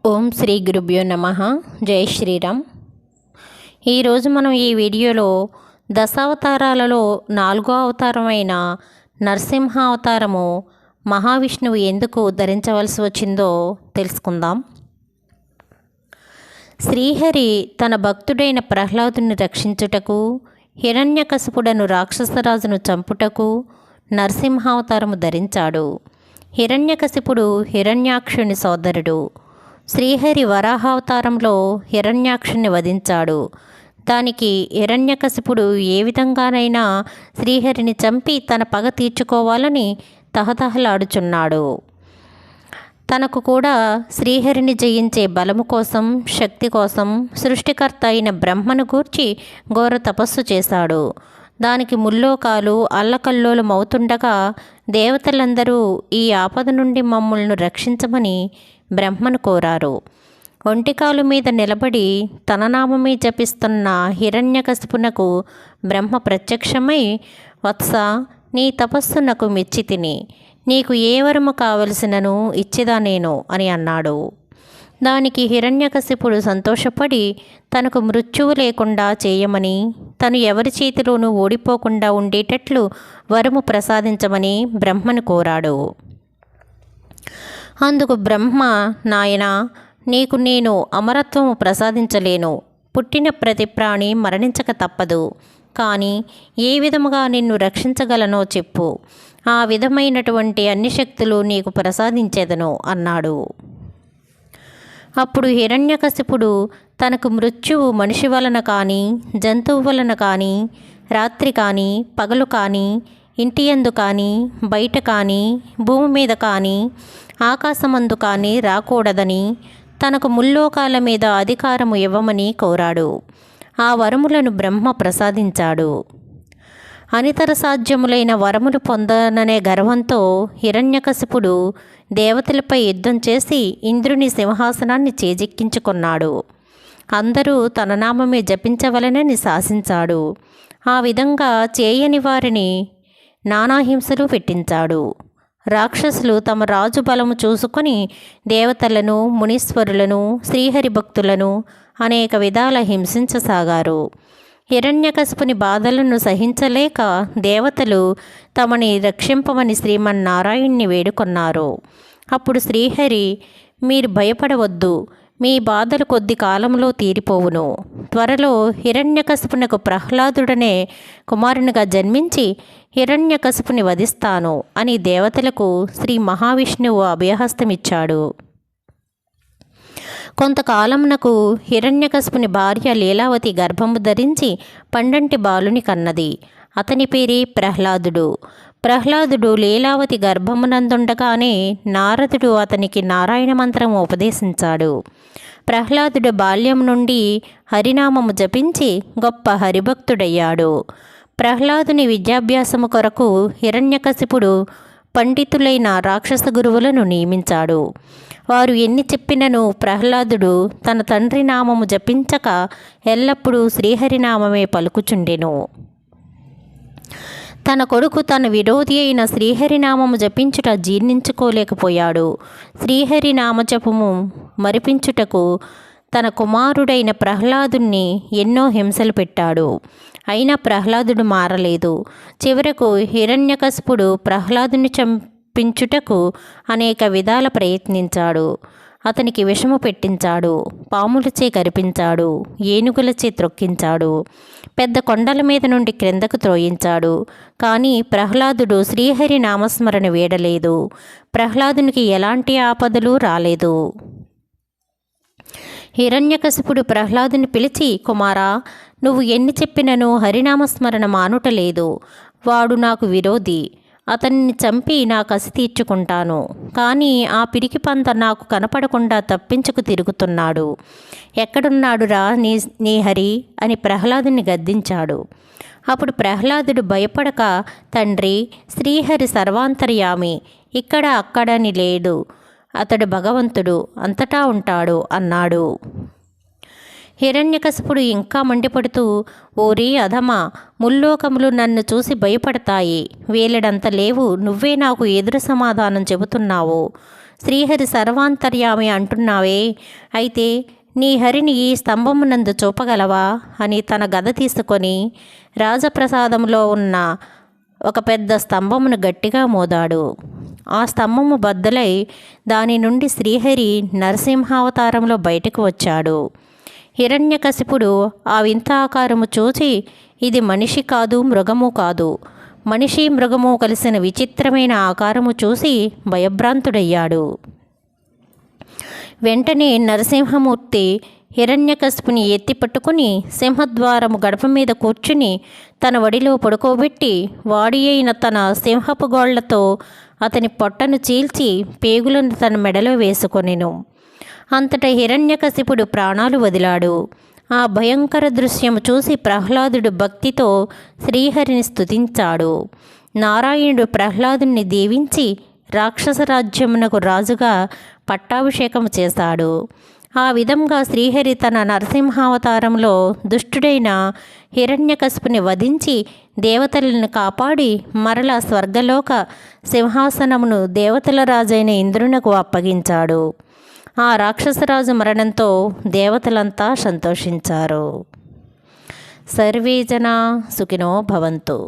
ఓం శ్రీ గురుభ్యో నమః. జై శ్రీరామ్. ఈరోజు మనం ఈ వీడియోలో దశావతారాలలో 4వ అవతారమైన నరసింహ అవతారము మహావిష్ణువు ఎందుకు ధరించవలసి వచ్చిందో తెలుసుకుందాం. శ్రీహరి తన భక్తుడైన ప్రహ్లాదుని రక్షించుటకు, హిరణ్యకశిపుడను రాక్షసరాజును చంపుటకు నరసింహావతారము ధరించాడు. హిరణ్యకశిపుడు హిరణ్యాక్షుని సోదరుడు. శ్రీహరి వరాహావతారంలో హిరణ్యాక్షుని వధించాడు. దానికి హిరణ్యకశిపుడు ఏ విధంగానైనా శ్రీహరిని చంపి తన పగ తీర్చుకోవాలని తహతహలాడుచున్నాడు. తనకు కూడా శ్రీహరిని జయించే బలము కోసం, శక్తి కోసం సృష్టికర్త అయిన బ్రహ్మను గూర్చి ఘోర తపస్సు చేశాడు. దానికి ముల్లోకాలు అల్లకల్లోలమవుతుండగా దేవతలందరూ ఈ ఆపద నుండి మమ్మల్ని రక్షించమని బ్రహ్మను కోరారు. ఒంటికాలు మీద నిలబడి తన నామమే జపిస్తున్న హిరణ్యకశిపునకు బ్రహ్మ ప్రత్యక్షమై, వత్స, నీ తపస్సునకు మెచ్చితిని, నీకు ఏ వరము కావలసినను ఇచ్చేదా నేను అని అన్నాడు. దానికి హిరణ్యకశిపుడు సంతోషపడి తనకు మృత్యువు లేకుండా చేయమని, తను ఎవరి చేతిలోనూ ఓడిపోకుండా ఉండేటట్లు వరము ప్రసాదించమని బ్రహ్మను కోరాడు. అందుకు బ్రహ్మ, నాయనా, నీకు నేను అమరత్వము ప్రసాదించలేను. పుట్టిన ప్రతి ప్రాణి మరణించక తప్పదు. కానీ ఏ విధముగా నిన్ను రక్షించగలనో చెప్పు. ఆ విధమైనటువంటి అన్ని శక్తులు నీకు ప్రసాదించేదను అన్నాడు. అప్పుడు హిరణ్యకశిపుడు తనకు మృత్యువు మనిషి వలన కానీ, జంతువు వలన కానీ, రాత్రి కానీ, పగలు కానీ, ఇంటియందు కానీ, బయట కానీ, భూమి మీద కానీ, ఆకాశమందు కానీ రాకూడదని, తనకు ముల్లోకాల మీద అధికారము ఇవ్వమని కోరాడు. ఆ వరములను బ్రహ్మ ప్రసాదించాడు. అనితర సాధ్యములైన వరములు పొందననే గర్వంతో హిరణ్యకశిపుడు దేవతలపై యుద్ధం చేసి ఇంద్రుని సింహాసనాన్ని చేజిక్కించుకున్నాడు. అందరూ తన నామమే జపించవలనని శాసించాడు. ఆ విధంగా చేయని వారిని నానాహింసలు పెట్టించాడు. రాక్షసులు తమ రాజు బలము చూసుకొని దేవతలను, మునీశ్వరులను, శ్రీహరి భక్తులను అనేక విధాల హింసించసాగారు. హిరణ్యకశిపుని బాధలను సహించలేక దేవతలు తమని రక్షింపమని శ్రీమన్నారాయణ్ణి వేడుకొన్నారు. అప్పుడు శ్రీహరి, మీరు భయపడవద్దు, మీ బాధలు కొద్ది కాలంలో తీరిపోవును. త్వరలో హిరణ్యకశిపునకు ప్రహ్లాదుడనే కుమారునిగా జన్మించి హిరణ్యకశిపుని వధిస్తాను అని దేవతలకు శ్రీ మహావిష్ణువు అభయహస్తమిచ్చాడు. కొంతకాలమునకు హిరణ్యకశిపుని భార్య లీలావతి గర్భము ధరించి పండంటి బాలుని కన్నది. అతని పేరే ప్రహ్లాదుడు. ప్రహ్లాదుడు లీలావతి గర్భమునందుండగానే నారదుడు అతనికి నారాయణ మంత్రము ఉపదేశించాడు. ప్రహ్లాదుడు బాల్యం నుండి హరినామము జపించి గొప్ప హరిభక్తుడయ్యాడు. ప్రహ్లాదుని విద్యాభ్యాసము కొరకు హిరణ్యకశిపుడు పండితులైన రాక్షస గురువులను నియమించాడు. వారు ఎన్ని చెప్పినను ప్రహ్లాదుడు తన తండ్రి నామము జపించక ఎల్లప్పుడూ శ్రీహరినామమే పలుకుచుండెను. తన కొడుకు తన విరోధి అయిన శ్రీహరినామము జపించుట జీర్ణించుకోలేకపోయాడు. శ్రీహరి నామజపము మరిపించుటకు తన కుమారుడైన ప్రహ్లాదుని ఎన్నో హింసలు పెట్టాడు. అయినా ప్రహ్లాదుడు మారలేదు. చివరకు హిరణ్యకశిపుడు ప్రహ్లాదుని చంపించుటకు అనేక విధాల ప్రయత్నించాడు. అతనికి విషము పెట్టించాడు, పాములచే కరిపించాడు, ఏనుగులచే త్రొక్కించాడు, పెద్ద కొండల మీద నుండి క్రిందకు త్రోయించాడు. కానీ ప్రహ్లాదుడు శ్రీహరి నామస్మరణ వీడలేదు. ప్రహ్లాదునికి ఎలాంటి ఆపదలు రాలేదు. హిరణ్యకశిపుడు ప్రహ్లాదుని పిలిచి, కుమారా, నువ్వు ఎన్ని చెప్పినను హరినామస్మరణ మానుటలేదు. వాడు నాకు విరోధి. అతన్ని చంపి నా కసి తీర్చుకుంటాను. కానీ ఆ పిరికి పంత నాకు కనపడకుండా తప్పించుకు తిరుగుతున్నాడు. ఎక్కడున్నాడురా నీ హరి అని ప్రహ్లాదుని గద్దించాడు. అప్పుడు ప్రహ్లాదుడు భయపడక, తండ్రి, శ్రీహరి సర్వాంతర్యామి, ఇక్కడ అక్కడని లేడు. అతడు భగవంతుడు, అంతటా ఉంటాడు అన్నాడు. హిరణ్యకశిపుడు ఇంకా మండిపడుతూ, ఓరి అధమా, ముల్లోకములు నన్ను చూసి భయపడతాయి, వేలెడంత లేవు, నువ్వే నాకు ఎదురు సమాధానం చెబుతున్నావు. శ్రీహరి సర్వాంతర్యామి అంటున్నావే, అయితే నీ హరిని ఈ స్తంభమునందు చూపగలవా అని తన గద తీసుకొని రాజప్రసాదంలో ఉన్న ఒక పెద్ద స్తంభమును గట్టిగా మోదాడు. ఆ స్తంభము బద్దలై దాని నుండి శ్రీహరి నరసింహావతారంలో బయటకు వచ్చాడు. హిరణ్యకశిపుడు ఆ వింత ఆకారము చూసి, ఇది మనిషి కాదు, మృగము కాదు, మనిషి మృగము కలిసిన విచిత్రమైన ఆకారము చూసి భయభ్రాంతుడయ్యాడు. వెంటనే నరసింహమూర్తి హిరణ్యకశిపుని ఎత్తి పట్టుకుని సింహద్వారము గడప మీద కూర్చుని తన వడిలో పడుకోబెట్టి వాడి అయిన తన సింహపు గోళ్లతో అతని పొట్టను చీల్చి పేగులను తన మెడలో వేసుకొనెను. అంతటా హిరణ్యకశిపుడు ప్రాణాలు వదిలాడు. ఆ భయంకర దృశ్యము చూసి ప్రహ్లాదుడు భక్తితో శ్రీహరిని స్తుతించాడు. నారాయణుడు ప్రహ్లాదుని దీవించి రాక్షస రాజ్యమునకు రాజుగా పట్టాభిషేకం చేశాడు. ఆ విధంగా శ్రీహరి తన నరసింహావతారంలో దుష్టుడైన హిరణ్యకశిపుని వధించి దేవతలను కాపాడి మరలా స్వర్గలోక సింహాసనమును దేవతల రాజైన ఇంద్రునకు అప్పగించాడు. ఆ రాక్షసరాజు మరణంతో దేవతలంతా సంతోషించారు. సర్వే జనా సుఖినో భవంతు.